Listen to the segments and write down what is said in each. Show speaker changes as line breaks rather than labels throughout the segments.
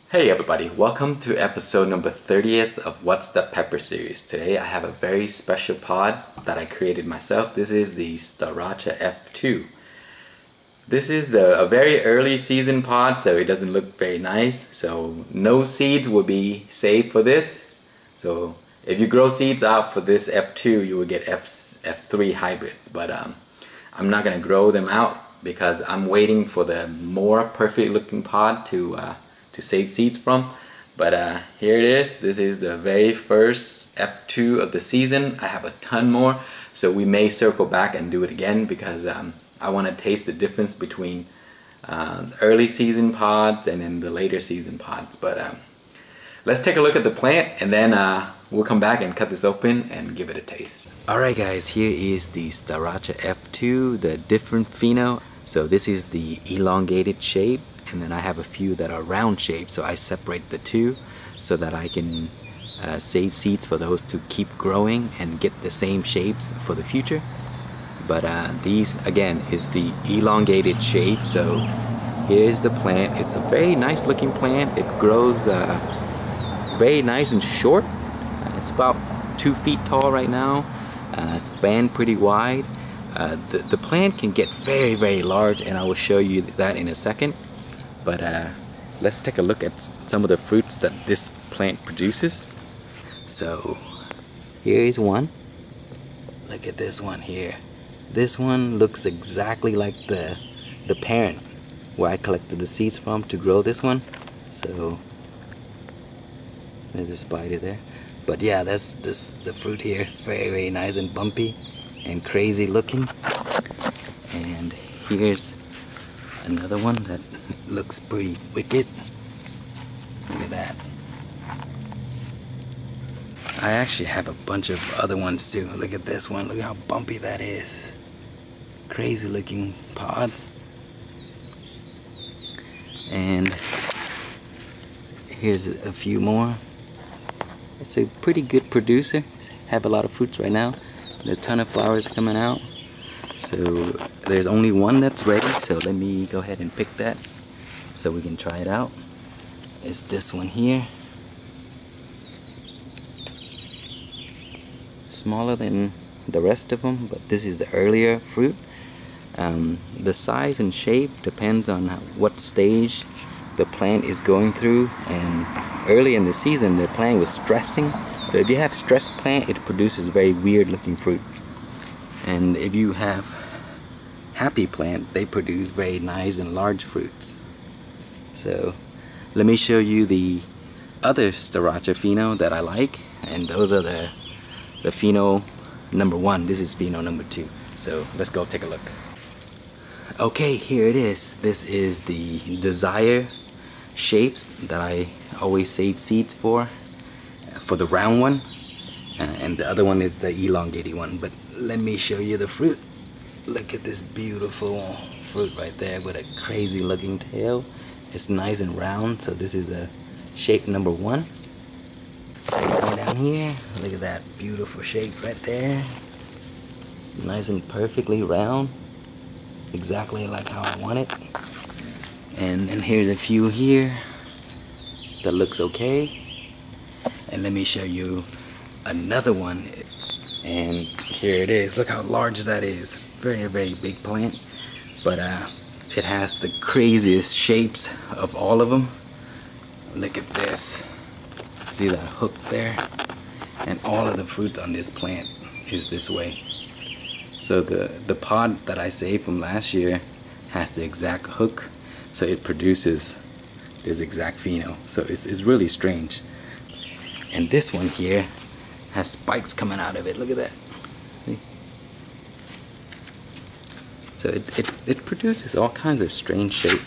Hey everybody, welcome to episode number 30th of What's the Pepper series. Today I have a very special pod that I created myself. This is the StarrRacha F2. This is a very early season pod, so it doesn't look very nice. So no seeds will be saved for this. So if you grow seeds out for this F2, you will get F3 hybrids. But I'm not going to grow them out because I'm waiting for the more perfect looking pod to save seeds from. But here it is. This is the very first F2 of the season. I have a ton more, so we may circle back and do it again because I want to taste the difference between early season pods and then the later season pods. But let's take a look at the plant and then we'll come back and cut this open and give it a taste. Alright guys, here is the StarrRacha F2, the different pheno. So this is the elongated shape, and then I have a few that are round shaped, so I separate the two so that I can save seeds for those to keep growing and get the same shapes for the future. But these again is the elongated shape. So here's the plant. It's a very nice looking plant. It grows very nice and short. It's about 2 feet tall right now. It's band pretty wide. The plant can get very large, and I will show you that in a second. But let's take a look at some of the fruits that this plant produces. So here is one. Look at this one here. This one looks exactly like the parent where I collected the seeds from to grow this one. So there's a spider there. But yeah, that's the fruit here. Very nice and bumpy and crazy looking. And here's another one that looks pretty wicked. Look at that. I actually have a bunch of other ones too. Look at this one. Look how bumpy that is. Crazy looking pods. And here's a few more. It's a pretty good producer. Have a lot of fruits right now. There's a ton of flowers coming out. So there's only one that's ready, so let me go ahead and pick that so we can try it out. It's this one here. Smaller than the rest of them, but this is the earlier fruit. The size and shape depends on what stage the plant is going through, and early in the season the plant was stressing. So if you have stressed plant, it produces very weird looking fruit. And if you have happy plant, they produce very nice and large fruits. So let me show you the other StarrRacha pheno that I like, and those are the pheno number 1. This is pheno number 2. So let's go take a look. Okay, here it is. This is the desire shapes that I always save seeds for the round one. And the other one is the elongated one. But let me show you the fruit. Look at this beautiful fruit right there with a crazy looking tail. It's nice and round, so this is the shape number 1. Going down here, look at that beautiful shape right there. Nice and perfectly round. Exactly like how I want it. And here's a few here that looks okay. And let me show you another one, and here it is. Look how large that is. Very big plant, but it has the craziest shapes of all of them. Look at this. See that hook there? And all of the fruit on this plant is this way. So the pod that I saved from last year has the exact hook, so it produces this exact pheno. So it's really strange. And this one here has spikes coming out of it. Look at that. See? So it produces all kinds of strange shape.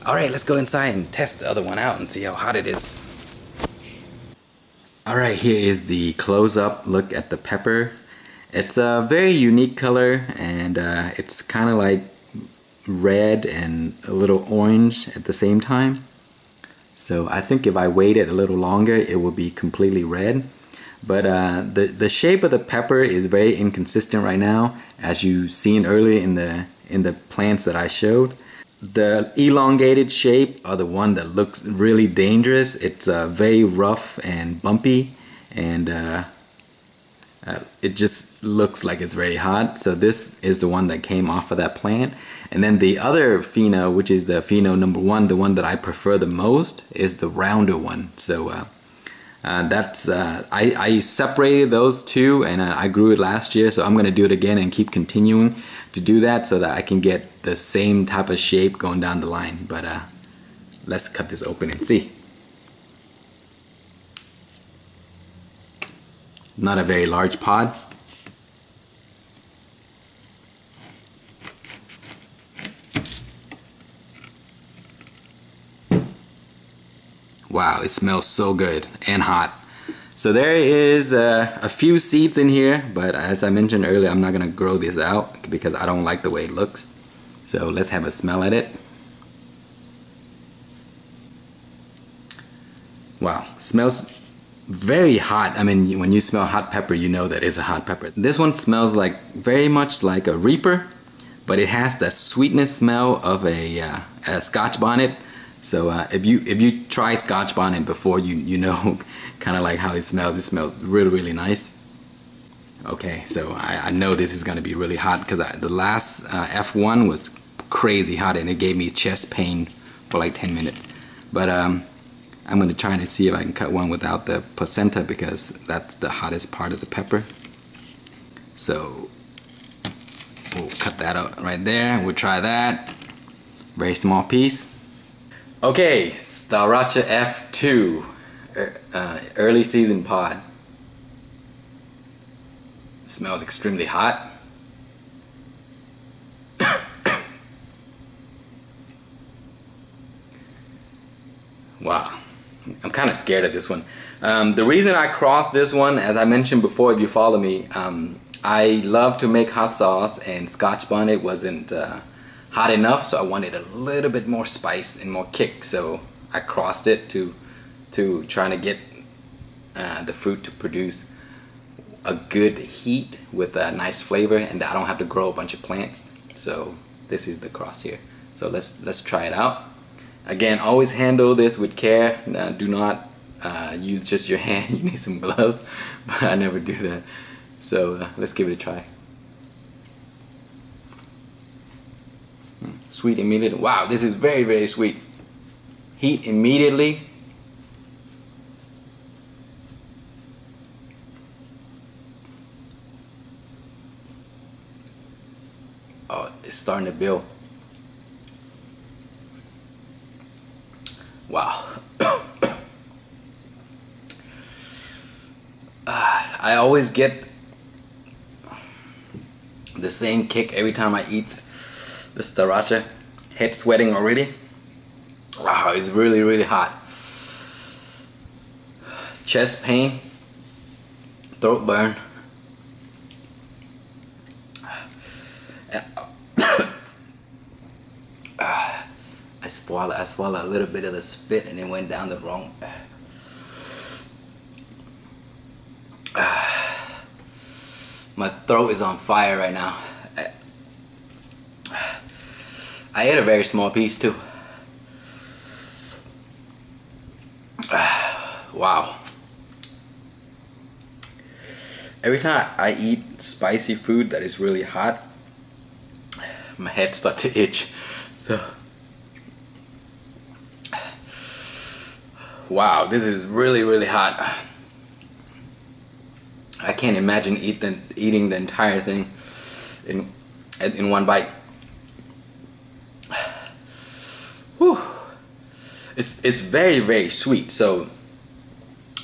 Alright, let's go inside and test the other one out and see how hot it is. Alright, here is the close-up look at the pepper. It's a very unique color, and it's kind of like red and a little orange at the same time. So I think if I waited a little longer, it will be completely red. But the shape of the pepper is very inconsistent right now, as you seen earlier in the plants that I showed. The elongated shape are the one that looks really dangerous. It's very rough and bumpy, and it just looks like it's very hot. So this is the one that came off of that plant. And then the other pheno, which is the pheno number 1, the one that I prefer the most, is the rounder one. So that's I separated those two, and I grew it last year, so I'm gonna do it again and keep continuing to do that so that I can get the same type of shape going down the line. But let's cut this open and see. Not a very large pod. Wow, it smells so good and hot. So there is a few seeds in here, but as I mentioned earlier, I'm not gonna grow this out because I don't like the way it looks. So let's have a smell at it. Wow, smells very hot. I mean, when you smell hot pepper, you know that it's a hot pepper. This one smells like very much like a Reaper, but it has the sweetness smell of a Scotch Bonnet. So if you try Scotch Bonnet before, you know kind of like how it smells. It smells really, really nice. Okay, so I know this is gonna be really hot because the last F1 was crazy hot and it gave me chest pain for like 10 minutes. But I'm gonna try to see if I can cut one without the placenta because that's the hottest part of the pepper. So we'll cut that out right there. We'll try that. Very small piece. Okay, StarrRacha F2 early season pod. Smells extremely hot. Wow, I'm kind of scared of this one. The reason I crossed this one, as I mentioned before, if you follow me, I love to make hot sauce, and Scotch Bonnet wasn't hot enough, so I wanted a little bit more spice and more kick. So I crossed it to trying to get the fruit to produce a good heat with a nice flavor, and I don't have to grow a bunch of plants. So this is the cross here. So let's try it out. Again, always handle this with care. Do not use just your hand. You need some gloves, but I never do that. So let's give it a try. Sweet immediately. Wow, this is very, very sweet. Heat immediately. Oh, it's starting to build. Wow. I always get the same kick every time I eat the StarrRacha. Head sweating already. Wow, it's really, really hot. Chest pain, throat burn. I swallowed a little bit of the spit and it went down the wrong. My throat is on fire right now. I ate a very small piece too. Wow. Every time I eat spicy food that is really hot, my head starts to itch. So, wow, this is really, really hot. I can't imagine eating the entire thing in one bite. Whew. It's very, very sweet. So,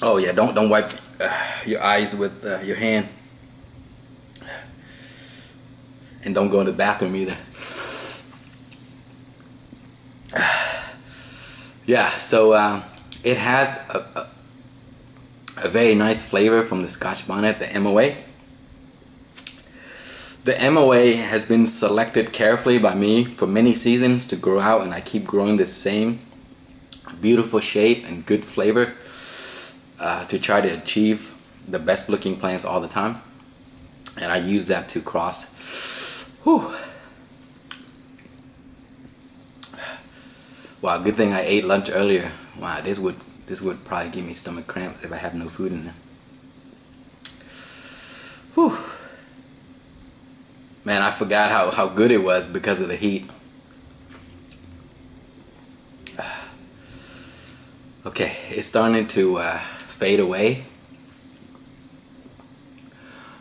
oh yeah, don't wipe your eyes with your hand, and don't go to the bathroom either. Yeah, so it has a very nice flavor from the Scotch Bonnet, the MOA. The MOA has been selected carefully by me for many seasons to grow out, and I keep growing the same beautiful shape and good flavor to try to achieve the best looking plants all the time. And I use that to cross. Whew. Wow, good thing I ate lunch earlier. Wow, this would probably give me stomach cramps if I have no food in there. Whew. Man, I forgot how good it was because of the heat. Okay, it's starting to fade away.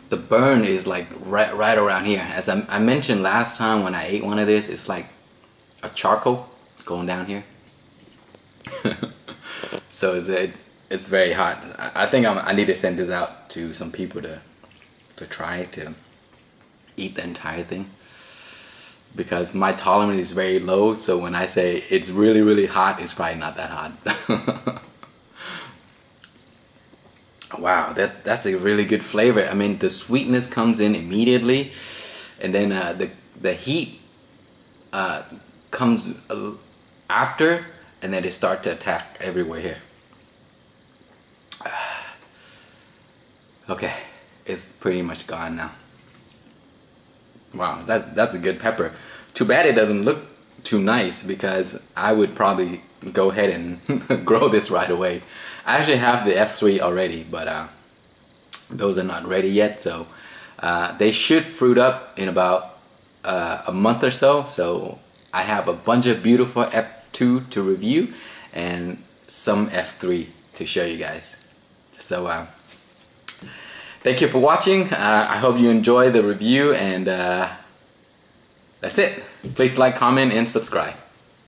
The burn is like right around here. As I mentioned last time when I ate one of this, it's like a charcoal going down here. So it's very hot. I think I need to send this out to some people to try to eat the entire thing, because my tolerance is very low. So when I say it's really hot, it's probably not that hot. Wow, that's a really good flavor. I mean, the sweetness comes in immediately, and then the heat comes after, and then it starts to attack everywhere here. Okay, it's pretty much gone now. Wow, that's a good pepper. Too bad it doesn't look too nice, because I would probably go ahead and grow this right away. I actually have the F3 already, but those are not ready yet, so they should fruit up in about a month or so. So I have a bunch of beautiful F2 to review and some F3 to show you guys. So thank you for watching. I hope you enjoy the review, and that's it. Please like, comment, and subscribe.